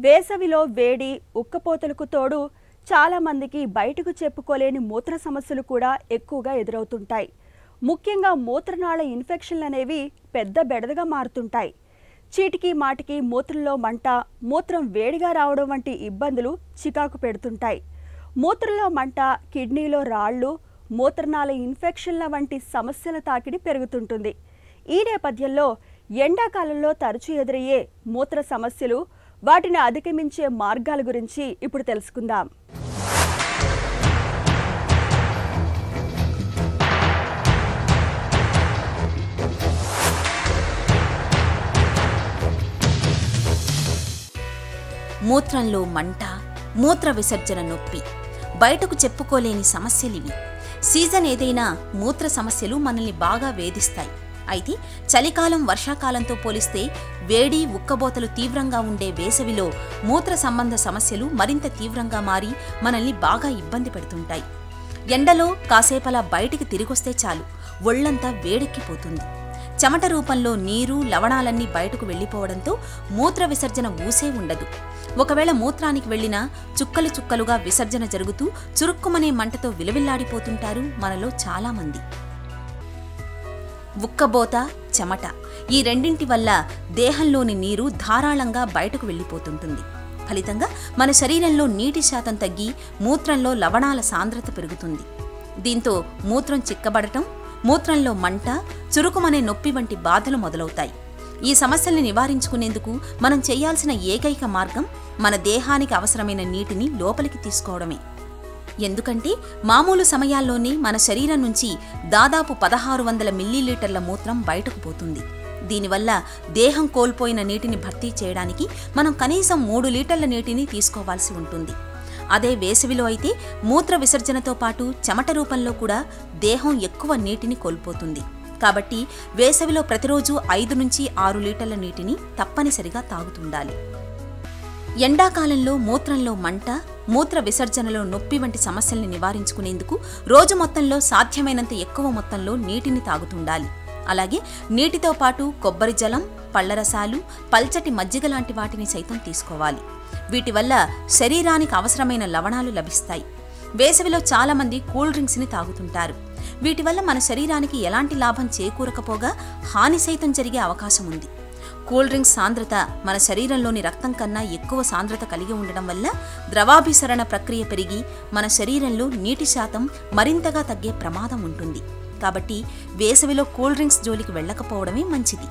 వేసవిలో వేడి ఉక్కపోతలకు తోడు చాలా మందికి బయటకు చెప్పుకోలేని మూత్ర సమస్యలు కూడా ఎక్కువగా ఎదురవుతుంటాయి. ముఖ్యంగా మూత్రనాళ ఇన్ఫెక్షన్లు అనేవి పెద్ద బెడదగా మారుతుంటాయి. చీటికి మాటికి మూత్రంలో మంట, మూత్రం వేడిగా రావడం వంటి ఇబ్బందులు చికాకు పెడుతుంటాయి. మూత్రంలో మంట, కిడ్నీలో రాళ్ళు, మూత్రనాళ ఇన్ఫెక్షన్ల వంటి సమస్యల తాకిడి పెరుగుతుంటుంది. ఈ నేపథ్యంలో ఎండాకాలంలో తరచూ ఎదురయ్యే మూత్ర సమస్యలు, వాటిని అధిగమించే మార్గాల గురించి ఇప్పుడు తెలుసుకుందాం. మూత్రంలో మంట, మూత్ర విసర్జన నొప్పి, బయటకు చెప్పుకోలేని సమస్యలివి. సీజన్ ఏదైనా మూత్ర సమస్యలు మనల్ని బాగా వేధిస్తాయి. అయితే చలికాలం, వర్షాకాలంతో పోలిస్తే వేడి, ఉక్కబోతలు తీవ్రంగా ఉండే వేసవిలో మూత్ర సంబంధ సమస్యలు మరింత తీవ్రంగా మారి మనల్ని బాగా ఇబ్బంది పెడుతుంటాయి. ఎండలో కాసేపలా బయటికి తిరిగొస్తే చాలు, ఒళ్లంతా వేడెక్కిపోతుంది. చెమట రూపంలో నీరు, లవణాలన్నీ బయటకు వెళ్లిపోవడంతో మూత్ర విసర్జన ఊసే ఉండదు. ఒకవేళ మూత్రానికి వెళ్లినా చుక్కలు చుక్కలుగా విసర్జన జరుగుతూ చురుక్కుమనే మంటతో విలవిల్లాడిపోతుంటారు మనలో చాలామంది. ఉక్కబోత, చెమట, ఈ రెండింటి వల్ల దేహంలోని నీరు ధారాళంగా బయటకు వెళ్లిపోతుంటుంది. ఫలితంగా మన శరీరంలో నీటి శాతం తగ్గి మూత్రంలో లవణాల సాంద్రత పెరుగుతుంది. దీంతో మూత్రం చిక్కబడటం, మూత్రంలో మంట, చురుకుమనే నొప్పి వంటి బాధలు మొదలవుతాయి. ఈ సమస్యల్ని నివారించుకునేందుకు మనం చేయాల్సిన ఏకైక మార్గం మన దేహానికి అవసరమైన నీటిని లోపలికి తీసుకోవడమే. ఎందుకంటే మామూలు సమయాల్లోనే మన శరీరం నుంచి దాదాపు 1600 మిల్లీలీటర్ల మూత్రం బయటకు పోతుంది. దీనివల్ల దేహం కోల్పోయిన నీటిని భర్తీ చేయడానికి మనం కనీసం 3 లీటర్ల నీటిని తీసుకోవాల్సి ఉంటుంది. అదే వేసవిలో అయితే మూత్ర విసర్జనతో పాటు చెమట రూపంలో కూడా దేహం ఎక్కువ నీటిని కోల్పోతుంది. కాబట్టి వేసవిలో ప్రతిరోజు 5 నుంచి 6 లీటర్ల నీటిని తప్పనిసరిగా తాగుతుండాలి. ఎండాకాలంలో మూత్రంలో మంట, మూత్ర విసర్జనలో నొప్పి వంటి సమస్యల్ని నివారించుకునేందుకు రోజు మొత్తంలో సాధ్యమైనంత ఎక్కువ మొత్తంలో నీటిని తాగుతుండాలి. అలాగే నీటితో పాటు కొబ్బరి జలం, పళ్లరసాలు, పల్చటి మజ్జిగ లాంటి వాటిని సైతం తీసుకోవాలి. వీటి వల్ల శరీరానికి అవసరమైన లవణాలు లభిస్తాయి. వేసవిలో చాలామంది కూల్ డ్రింక్స్ని తాగుతుంటారు. వీటి వల్ల మన శరీరానికి ఎలాంటి లాభం చేకూరకపోగా హాని సైతం జరిగే అవకాశం ఉంది. కూల్ డ్రింక్స్ సాంద్రత మన శరీరంలోని రక్తం కన్నా ఎక్కువ సాంద్రత కలిగి ఉండడం వల్ల ద్రవాభిసరణ ప్రక్రియ పెరిగి మన శరీరంలో నీటి శాతం మరింతగా తగ్గే ప్రమాదం ఉంటుంది. కాబట్టి వేసవిలో కూల్ డ్రింక్స్ జోలికి వెళ్లకపోవడమే మంచిది.